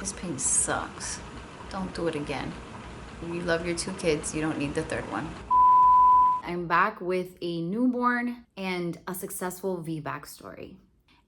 This pain sucks. Don't do it again. You love your 2 kids, you don't need the 3rd one. I'm back with a newborn and a successful VBAC story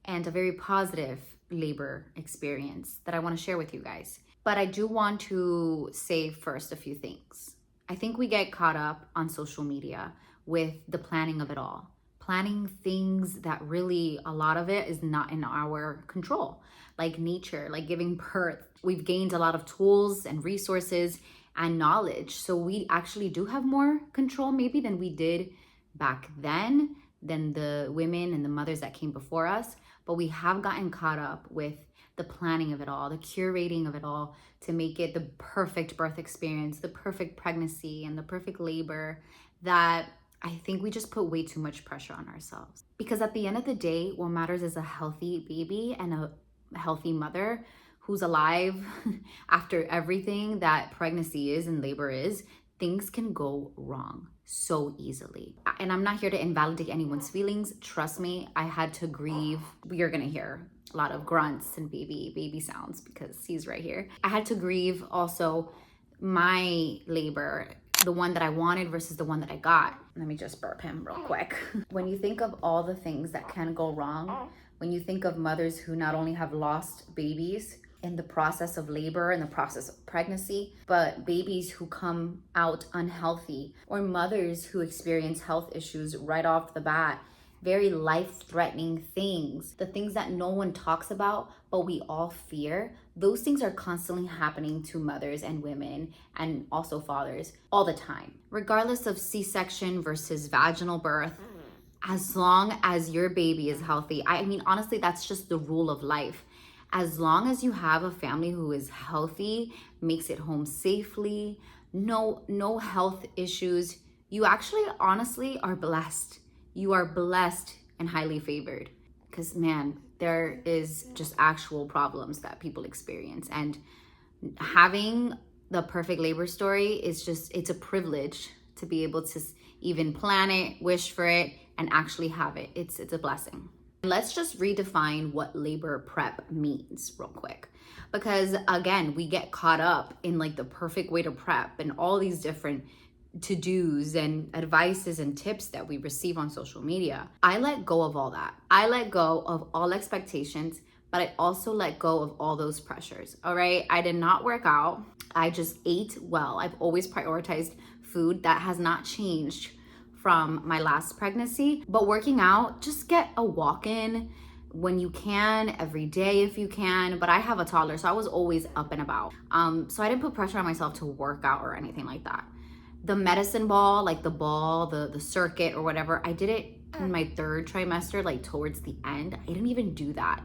and a very positive labor experience that I want to share with you guys. But I do want to say first a few things. I think we get caught up on social media with the planning of it all. Planning things that really, a lot of it is not in our control, like nature, like giving birth. We've gained a lot of tools and resources and knowledge. So we actually do have more control maybe than we did back then, than the women and the mothers that came before us. But we have gotten caught up with the planning of it all, the curating of it all to make it the perfect birth experience, the perfect pregnancy and the perfect labor, that I think we just put way too much pressure on ourselves. Because at the end of the day, what matters is a healthy baby and a healthy mother who's alive after everything that pregnancy is and labor is. Things can go wrong so easily. And I'm not here to invalidate anyone's feelings. Trust me, I had to grieve. You're gonna hear a lot of grunts and baby sounds because he's right here. I had to grieve also my labor, the one that I wanted versus the one that I got. Let me just burp him real quick. When you think of all the things that can go wrong, when you think of mothers who not only have lost babies in the process of labor and the process of pregnancy, but babies who come out unhealthy, or mothers who experience health issues right off the bat, very life-threatening things, the things that no one talks about, but we all fear, those things are constantly happening to mothers and women and also fathers all the time. Regardless of C-section versus vaginal birth, as long as your baby is healthy, I mean, honestly, that's just the rule of life. As long as you have a family who is healthy, makes it home safely, no health issues, you actually honestly are blessed. You are blessed and highly favored, because man, there is just actual problems that people experience, and having the perfect labor story is just, it's a privilege to be able to even plan it, wish for it, and actually have it. It's a blessing. Let's just redefine what labor prep means real quick, because again, we get caught up in like the perfect way to prep and all these different to-dos and advices and tips that we receive on social media. I let go of all that. I let go of all expectations, but I also let go of all those pressures. All right, I did not work out. I just ate well. I've always prioritized food. That has not changed from my last pregnancy. But working out, just get a walk in when you can, every day if you can. But I have a toddler, so I was always up and about. So I didn't put pressure on myself to work out or anything like that. The medicine ball, like the ball, the circuit or whatever, I did it in my 3rd trimester, like towards the end. I didn't even do that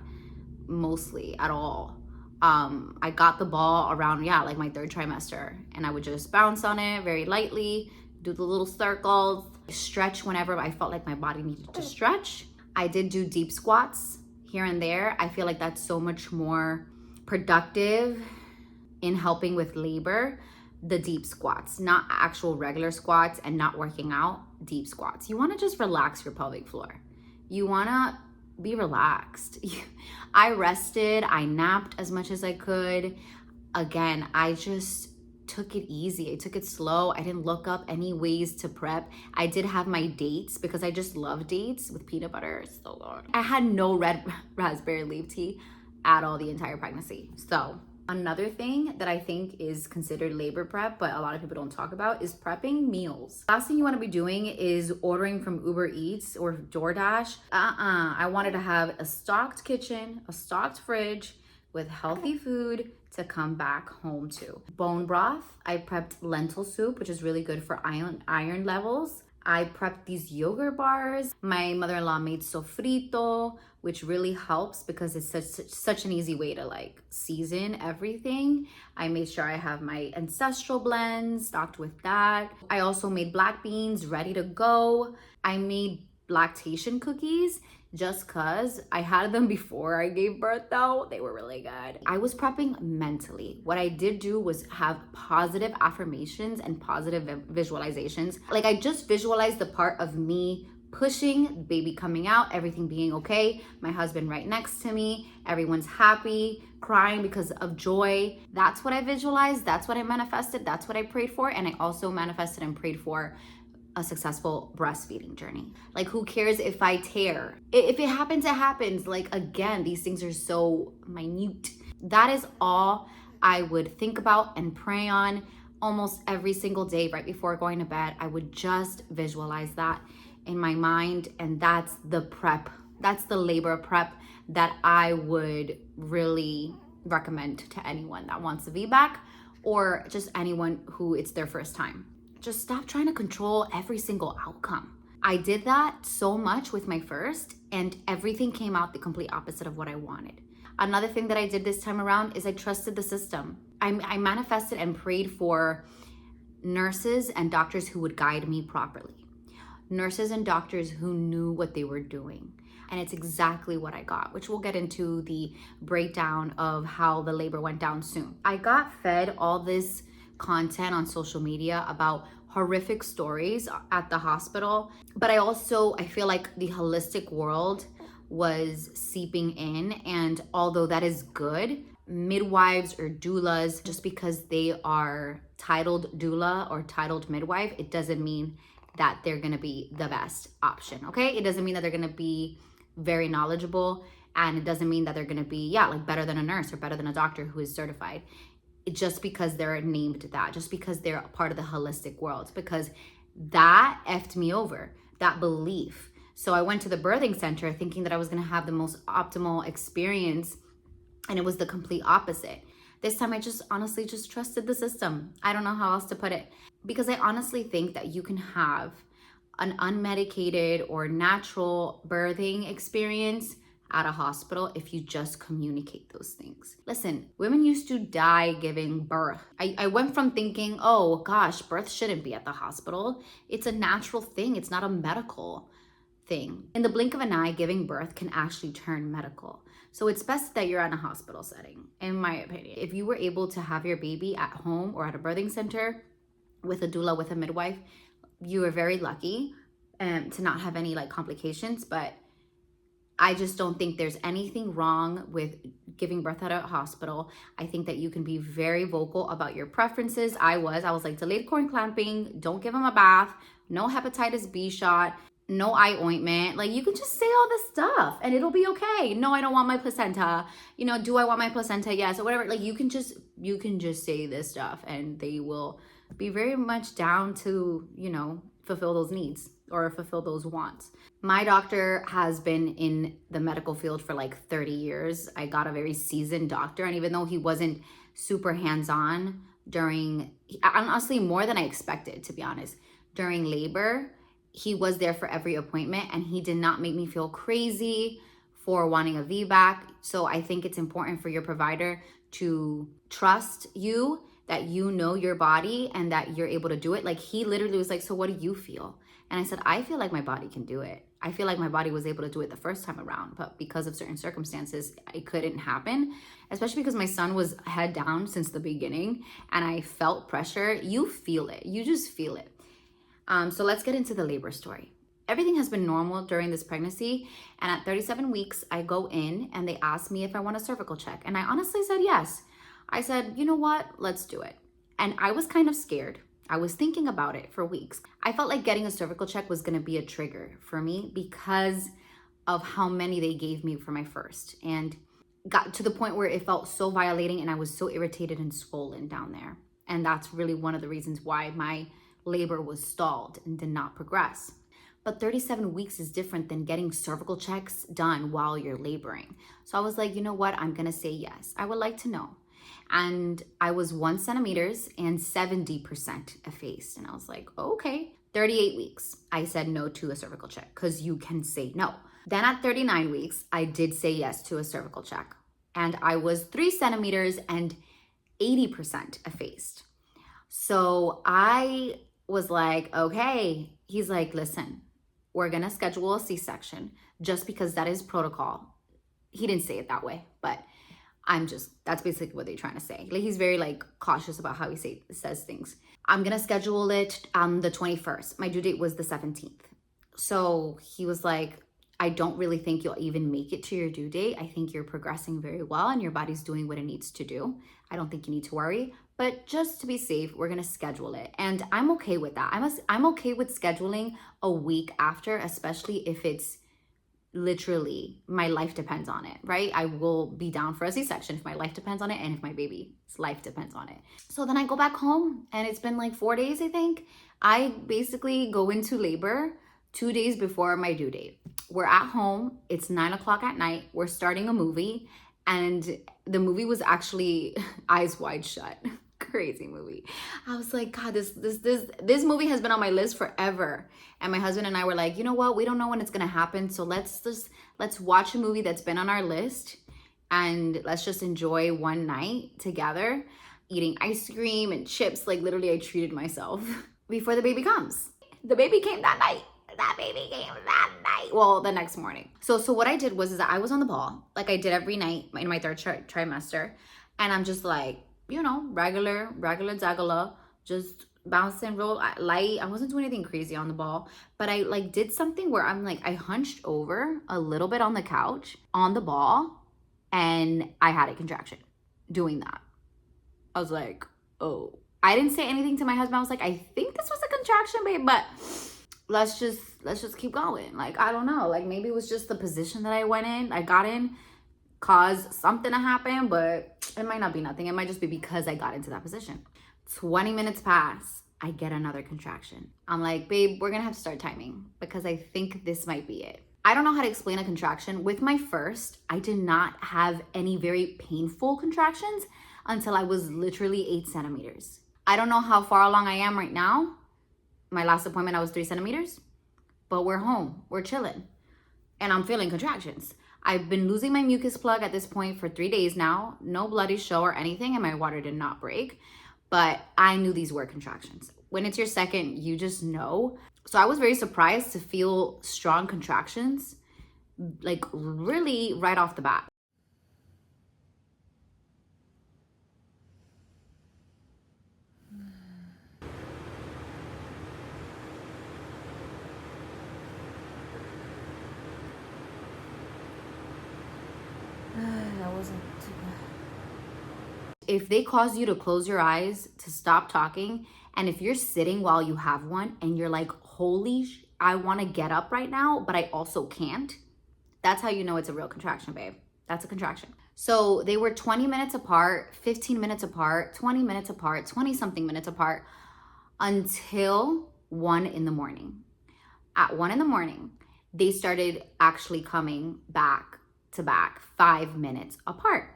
mostly at all. I got the ball around, like my 3rd trimester, and I would just bounce on it very lightly, do the little circles, stretch whenever I felt like my body needed to stretch. I did do deep squats here and there. I feel like that's so much more productive in helping with labor. The deep squats, not actual regular squats and not working out, deep squats. You want to just relax your pelvic floor. You want to be relaxed. I rested, I napped as much as I could. Again, I just took it easy. I took it slow. I didn't look up any ways to prep. I did have my dates because I just love dates with peanut butter. It's so good. I had no red raspberry leaf tea at all the entire pregnancy. So another thing that I think is considered labor prep, but a lot of people don't talk about, is prepping meals. Last thing you want to be doing is ordering from Uber Eats or DoorDash. I wanted to have a stocked kitchen, a stocked fridge with healthy food to come back home to. Bone broth. I prepped lentil soup, which is really good for iron levels. I prepped these yogurt bars. My mother-in-law made sofrito, which really helps because it's such an easy way to like season everything. I made sure I have my ancestral blends stocked with that. I also made black beans ready to go. I made lactation cookies just cause I had them before I gave birth though. They were really good. I was prepping mentally. What I did do was have positive affirmations and positive visualizations. Like I just visualized the part of me pushing, baby coming out, everything being okay, my husband right next to me, everyone's happy, crying because of joy. That's what I visualized. That's what I manifested. That's what I prayed for. And I also manifested and prayed for a successful breastfeeding journey. Like, who cares if I tear? If it happens, it happens. Like, again, these things are so minute. That is all I would think about and pray on almost every single day right before going to bed. I would just visualize that in my mind. And that's the prep. That's the labor prep that I would really recommend to anyone that wants a VBAC, or just anyone who it's their first time. Just stop trying to control every single outcome. I did that so much with my first, and everything came out the complete opposite of what I wanted. Another thing that I did this time around is I trusted the system. I manifested and prayed for nurses and doctors who would guide me properly. Nurses and doctors who knew what they were doing. And it's exactly what I got, which we'll get into the breakdown of how the labor went down soon. I got fed all this content on social media about horrific stories at the hospital, but I feel like the holistic world was seeping in. And although that is good, midwives or doulas, just because they are titled doula or titled midwife, it doesn't mean that they're gonna be the best option, okay? It doesn't mean that they're gonna be very knowledgeable, and it doesn't mean that they're gonna be, like better than a nurse or better than a doctor who is certified. Just because they're named that, just because they're a part of the holistic world, because that effed me over, that belief. So I went to the birthing center thinking that I was gonna have the most optimal experience, and it was the complete opposite. This time I just honestly just trusted the system. I don't know how else to put it, because I honestly think that you can have an unmedicated or natural birthing experience at a hospital if you just communicate those things. Listen, women used to die giving birth. I went from thinking, oh gosh, birth shouldn't be at the hospital. It's a natural thing. It's not a medical thing. In the blink of an eye, giving birth can actually turn medical. So it's best that you're in a hospital setting, in my opinion. If you were able to have your baby at home or at a birthing center with a doula, with a midwife, you were very lucky to not have any complications. But I just don't think there's anything wrong with giving birth at a hospital. I think that you can be very vocal about your preferences. I was like, delayed cord clamping, don't give him a bath, no hepatitis B shot, no eye ointment. Like, you can just say all this stuff and it'll be okay. No, I don't want my placenta. Do I want my placenta? Yes, or whatever. Like, you can just say this stuff and they will be very much down to, fulfill those needs or fulfill those wants. My doctor has been in the medical field for 30 years. I got a very seasoned doctor, and even though he wasn't super hands-on honestly, more than I expected, to be honest, during labor, he was there for every appointment, and he did not make me feel crazy for wanting a VBAC. So I think it's important for your provider to trust you, that you know your body and that you're able to do it. Like, he literally was like, so what do you feel? And I said, I feel like my body can do it. I feel like my body was able to do it the first time around, but because of certain circumstances, it couldn't happen, especially because my son was head down since the beginning and I felt pressure. You feel it. You just feel it. So let's get into the labor story. Everything has been normal during this pregnancy. And at 37 weeks, I go in and they ask me if I want a cervical check. And I honestly said yes. I said, you know what? Let's do it. And I was kind of scared. I was thinking about it for weeks. I felt like getting a cervical check was going to be a trigger for me because of how many they gave me for my first, and got to the point where it felt so violating and I was so irritated and swollen down there. And that's really one of the reasons why my labor was stalled and did not progress. But 37 weeks is different than getting cervical checks done while you're laboring. So I was like, you know what? I'm going to say yes. I would like to know. And I was 1 centimeters and 70% effaced. And I was like, okay. 38 weeks, I said no to a cervical check because you can say no. Then at 39 weeks, I did say yes to a cervical check. And I was 3 centimeters and 80% effaced. So I was like, okay. He's like, listen, we're going to schedule a C-section just because that is protocol. He didn't say it that way, but that's basically what they're trying to say. Like, he's very cautious about how he says things. I'm going to schedule it on the 21st. My due date was the 17th. So he was like, I don't really think you'll even make it to your due date. I think you're progressing very well and your body's doing what it needs to do. I don't think you need to worry, but just to be safe, we're gonna schedule it. And I'm okay with that. I'm okay with scheduling a week after, especially if it's literally my life depends on it, right? I will be down for a C-section if my life depends on it and if my baby's life depends on it. So then I go back home and it's been like 4 days, I think. I basically go into labor 2 days before my due date. We're at home, it's 9 o'clock at night, we're starting a movie, and the movie was actually Eyes Wide Shut. Crazy movie. I was like, God, this movie has been on my list forever. And my husband and I were like, you know what? We don't know when it's gonna happen. So let's watch a movie that's been on our list and let's just enjoy one night together, eating ice cream and chips. Like literally I treated myself before the baby comes. The baby came that night. That baby came that night. Well, the next morning. So what I did was that I was on the ball, like I did every night in my third trimester. And I'm just like, you know, regular Zagala, just bouncing real light. I wasn't doing anything crazy on the ball, but I like did something where I'm like, I hunched over a little bit on the couch on the ball and I had a contraction doing that. I was like, oh, I didn't say anything to my husband. I was like, I think this was a contraction, babe, but let's just keep going. Like, I don't know, like maybe it was just the position that I got in caused something to happen, but it might not be nothing. It might just be because I got into that position. 20 minutes pass, I get another contraction. I'm like, babe, we're gonna have to start timing because I think this might be it. I don't know how to explain a contraction. With my first, I did not have any very painful contractions until I was literally 8 centimeters. I don't know how far along I am right now. My last appointment, I was 3 centimeters, but we're home, we're chilling, and I'm feeling contractions. I've been losing my mucus plug at this point for 3 days now. No bloody show or anything, and my water did not break. But I knew these were contractions. When it's your second, you just know. So I was very surprised to feel strong contractions, like really right off the bat. That wasn't too bad. If they cause you to close your eyes, to stop talking, and if you're sitting while you have one and you're like, I want to get up right now, but I also can't, that's how you know it's a real contraction, babe. That's a contraction. So they were 20 minutes apart, 15 minutes apart, 20 minutes apart, 20 something minutes apart until 1 in the morning. At 1 in the morning, they started actually coming back to back 5 minutes apart.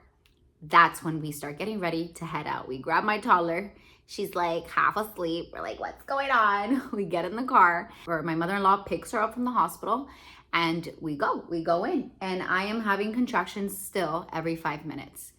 That's when we start getting ready to head out. We grab my toddler. She's like half asleep. We're like, what's going on? We get in the car, or my mother-in-law picks her up from the hospital, and we go in. And I am having contractions still every 5 minutes.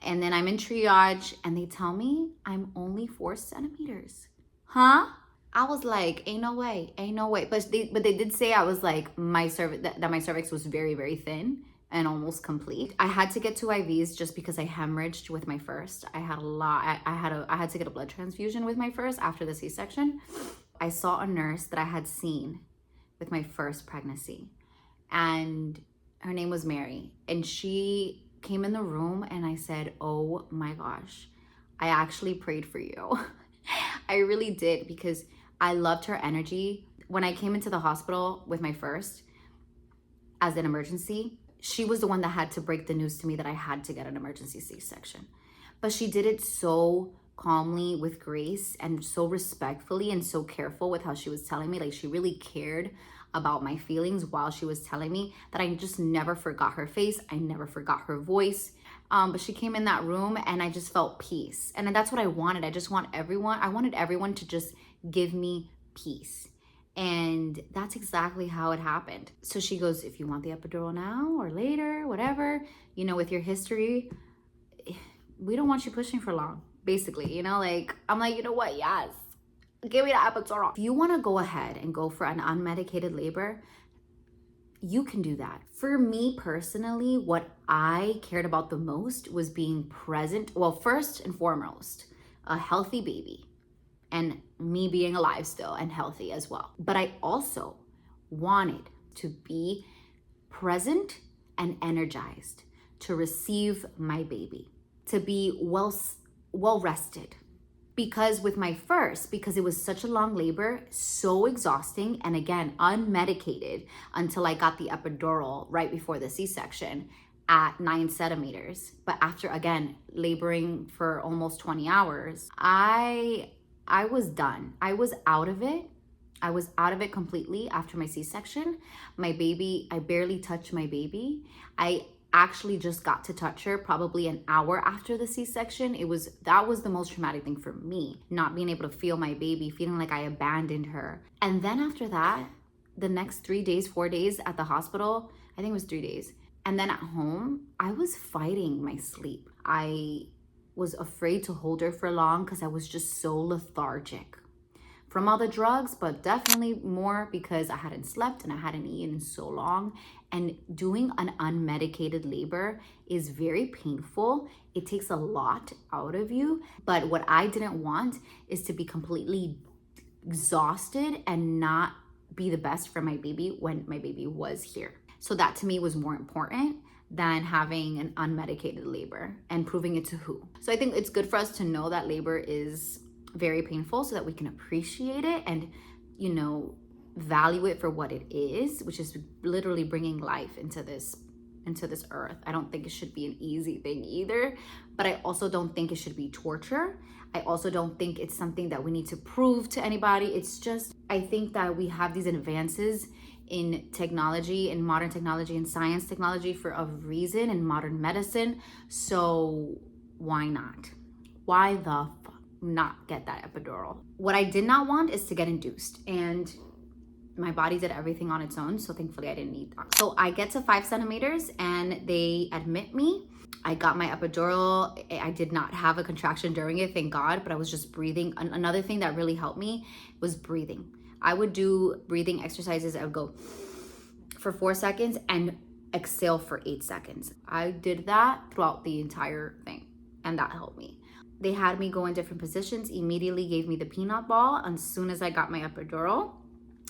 And then I'm in triage and they tell me I'm only 4 centimeters. Huh? I was like, ain't no way. But they did say I was like, that my cervix was very, very thin and almost complete. I had to get 2 IVs just because I hemorrhaged with my first. I had a lot. I had to get a blood transfusion with my first after the C-section. I saw a nurse that I had seen with my first pregnancy, and her name was Mary, and she came in the room and I said, oh my gosh, I actually prayed for you. I really did, because I loved her energy. When I came into the hospital with my first as an emergency, she was the one that had to break the news to me that I had to get an emergency C-section. But she did it so calmly, with grace, and so respectfully and so careful with how she was telling me. Like, she really cared about my feelings while she was telling me, that I just never forgot her face. I never forgot her voice. But she came in that room and I just felt peace. And that's what I wanted. I wanted everyone to just give me peace. And that's exactly how it happened. So she goes, if you want the epidural now or later, whatever, you know, with your history, we don't want you pushing for long, basically, you know, like, I'm like, you know what? Yes, Give me the epidural. If you want to go ahead and go for an unmedicated labor, you can do that. For me personally, what I cared about the most was being present. Well, first and foremost, a healthy baby and me being alive still and healthy as well. But I also wanted to be present and energized to receive my baby, to be well rested. Because with my first, because it was such a long labor, so exhausting, and again, unmedicated until I got the epidural right before the C-section at 9 centimeters. But after, again, laboring for almost 20 hours, I was done. I was out of it. I was out of it completely after my C-section. My baby, I barely touched my baby. I actually just got to touch her probably an hour after the C-section. That was the most traumatic thing for me, not being able to feel my baby, feeling like I abandoned her. And then after that, the next 3 days, 4 days at the hospital, I think it was 3 days. And then at home, I was fighting my sleep. I was afraid to hold her for long because I was just so lethargic from all the drugs, but definitely more because I hadn't slept and I hadn't eaten in so long. And doing an unmedicated labor is very painful. It takes a lot out of you. But what I didn't want is to be completely exhausted and not be the best for my baby when my baby was here. So that to me was more important than having an unmedicated labor and proving it to who. So I think it's good for us to know that labor is very painful so that we can appreciate it and, value it for what it is, which is literally bringing life into this earth. I don't think it should be an easy thing either, but I also don't think it should be torture. I also don't think it's something that we need to prove to anybody. It's just, I think that we have these advances in technology, in modern technology and science technology for a reason in modern medicine. So why not? Why the fuck not get that epidural? What I did not want is to get induced, and my body did everything on its own, so thankfully I didn't need that. So I get to 5 centimeters and they admit me. I got my epidural. I did not have a contraction during it, thank God, but I was just breathing. Another thing that really helped me was breathing. I would do breathing exercises. I would go for 4 seconds and exhale for 8 seconds. I did that throughout the entire thing, and that helped me. They had me go in different positions, immediately gave me the peanut ball as soon as I got my epidural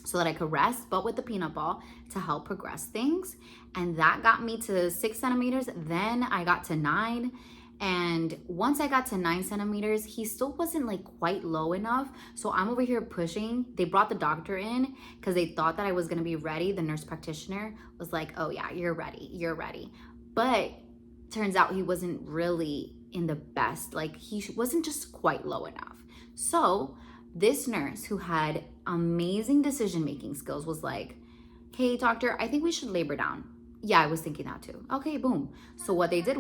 so that I could rest, but with the peanut ball to help progress things. And that got me to 6 centimeters. Then I got to 9. And once I got to 9 centimeters, he still wasn't quite low enough. So I'm over here pushing. They brought the doctor in because they thought that I was gonna be ready. The nurse practitioner was like, oh yeah, you're ready. But turns out he wasn't really in the best, he wasn't just quite low enough. So this nurse who had amazing decision-making skills was like, hey doctor, I think we should labor down. Yeah, I was thinking that too. Okay, boom. So what they did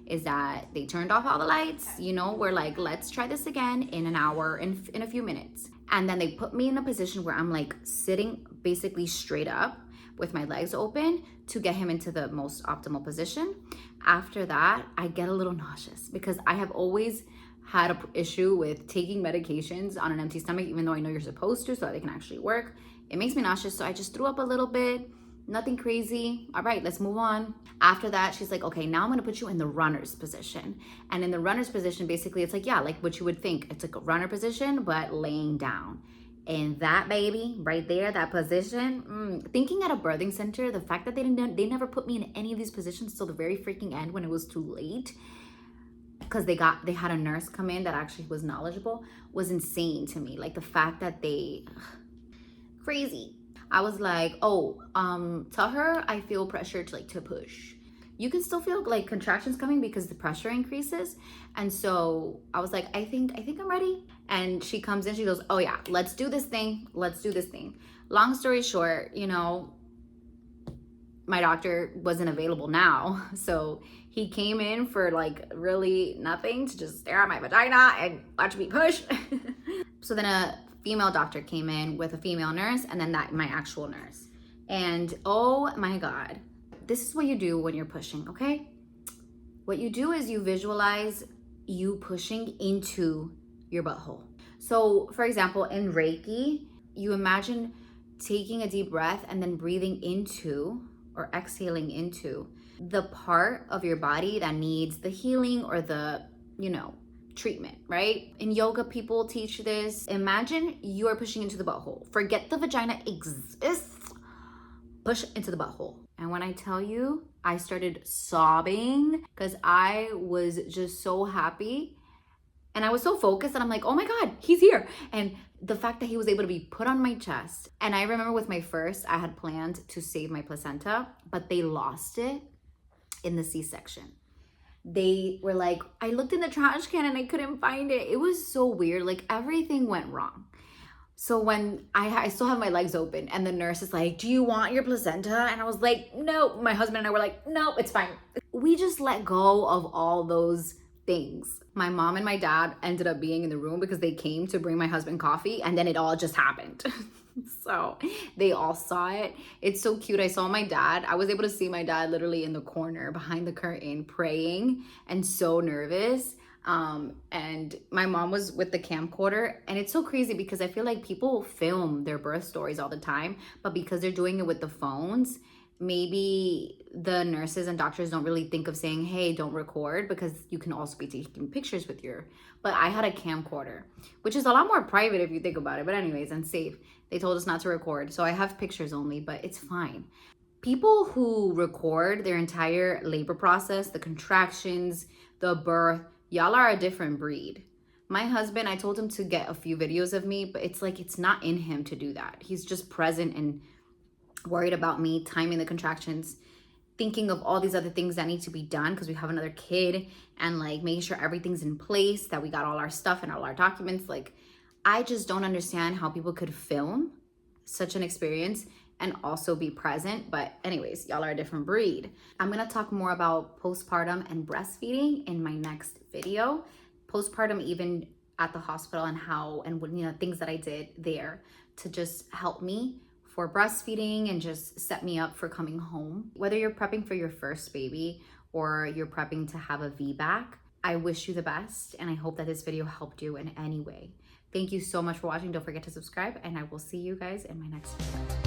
is that they turned off all the lights. We're like, let's try this again in an hour, in a few minutes. And then they put me in a position where I'm sitting basically straight up with my legs open to get him into the most optimal position. After that, I get a little nauseous because I have always had an issue with taking medications on an empty stomach, even though I know you're supposed to so that they can actually work. It makes me nauseous, so I just threw up a little bit. Nothing crazy. All right, let's move on. After that, she's like, okay, now I'm gonna put you in the runner's position. And in the runner's position, basically, it's like what you would think. It's like a runner position, but laying down. And that baby right there, that position, thinking at a birthing center, the fact that they never put me in any of these positions till the very freaking end when it was too late, because they had a nurse come in that actually was knowledgeable, was insane to me. The fact that crazy. I was like, tell her I feel pressure to push. You can still feel contractions coming because the pressure increases. And so I was like, I think I'm ready. And she comes in, she goes, oh yeah, let's do this thing. Long story short, my doctor wasn't available now. So he came in for really nothing, to just stare at my vagina and watch me push. So then a female doctor came in with a female nurse, and then my actual nurse. And oh my God, this is what you do when you're pushing, okay? What you do is you visualize you pushing into your butthole. So for example, in Reiki, you imagine taking a deep breath and then breathing into or exhaling into the part of your body that needs the healing or the, treatment, right? In yoga, people teach this. Imagine you are pushing into the butthole. Forget the vagina exists. Push into the butthole. And when I tell you, I started sobbing because I was just so happy. And I was so focused and I'm like, oh my God, he's here. And the fact that he was able to be put on my chest. And I remember with my first, I had planned to save my placenta, but they lost it in the C-section. They were like, I looked in the trash can and I couldn't find it. It was so weird. Like everything went wrong. So when I still have my legs open and the nurse is like, do you want your placenta? And I was like, no. My husband and I were like, no, it's fine. We just let go of all those things. My mom and my dad ended up being in the room because they came to bring my husband coffee and then it all just happened. So they all saw it. It's so cute. I saw my dad. I was able to see my dad literally in the corner behind the curtain praying and so nervous. And my mom was with the camcorder, and it's so crazy because I feel like people film their birth stories all the time, but because they're doing it with the phones, maybe the nurses and doctors don't really think of saying, hey, don't record, because you can also be taking pictures with but I had a camcorder, which is a lot more private if you think about it, but anyways, and safe. They told us not to record, so I have pictures only, but it's fine. People who record their entire labor process, the contractions, the birth, y'all are a different breed. My husband, I told him to get a few videos of me, but it's like, it's not in him to do that. He's just present and worried about me timing the contractions, thinking of all these other things that need to be done because we have another kid, and like making sure everything's in place, that we got all our stuff and all our documents. Like, I just don't understand how people could film such an experience and also be present. But anyways, y'all are a different breed. I'm gonna talk more about postpartum and breastfeeding in my next video. Postpartum, even at the hospital, and how, and things that I did there to just help me for breastfeeding and just set me up for coming home. Whether you're prepping for your first baby or you're prepping to have a VBAC, I wish you the best, and I hope that this video helped you in any way. Thank you so much for watching. Don't forget to subscribe, and I will see you guys in my next video.